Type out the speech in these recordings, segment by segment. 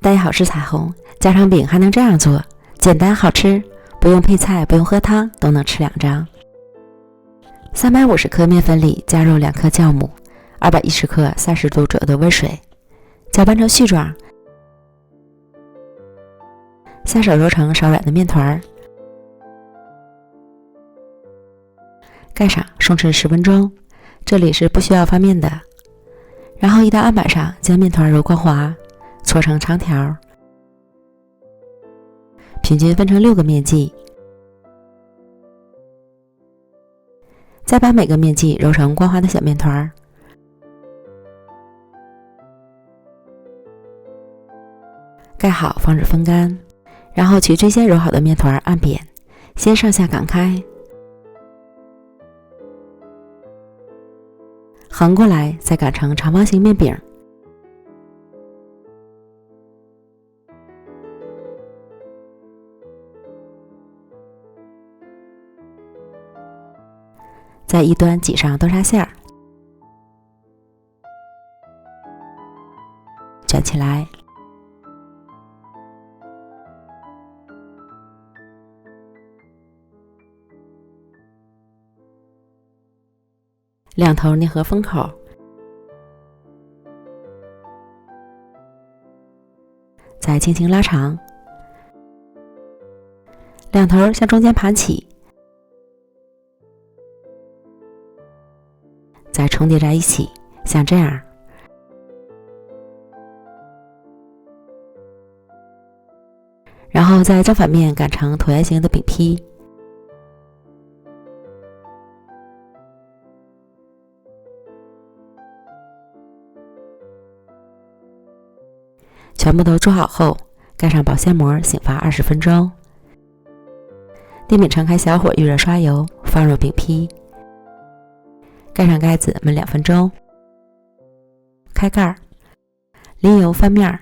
大家好，是彩虹。家常饼还能这样做，简单好吃，不用配菜，不用喝汤，都能吃2张。350克面粉里加入2克酵母，210克30度左右的温水，搅拌成絮状，下手揉成稍软的面团，盖上松弛10分钟，这里是不需要翻面的。然后移到案板上，将面团揉光滑，搓成长条，平均分成6个面剂，再把每个面剂揉成光滑的小面团，盖好防止风干，然后取最先揉好的面团按扁，先上下擀开，横过来再擀成长方形面饼，在一端挤上豆沙馅儿，卷起来，两头粘合封口，再轻轻拉长，两头向中间盘起，再重叠在一起，像这样。然后在正反面擀成椭圆形的饼坯，全部都做好后，盖上保鲜膜，醒发20分钟。电饼铛开小火，预热刷油，放入饼坯，盖上盖子焖2分钟，开盖，淋油翻面，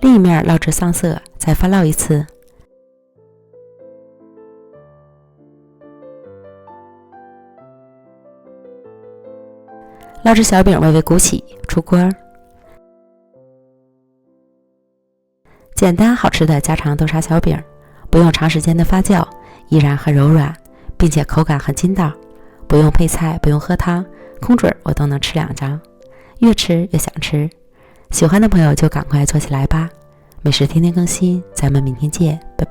另一面烙至上色，再翻烙一次。烙至小饼微微鼓起，出锅。简单好吃的家常豆沙小饼，不用长时间的发酵，依然很柔软，并且口感很筋道，不用配菜，不用喝汤，空准我都能吃2张，越吃越想吃。喜欢的朋友就赶快做起来吧！美食天天更新，咱们明天见，拜拜。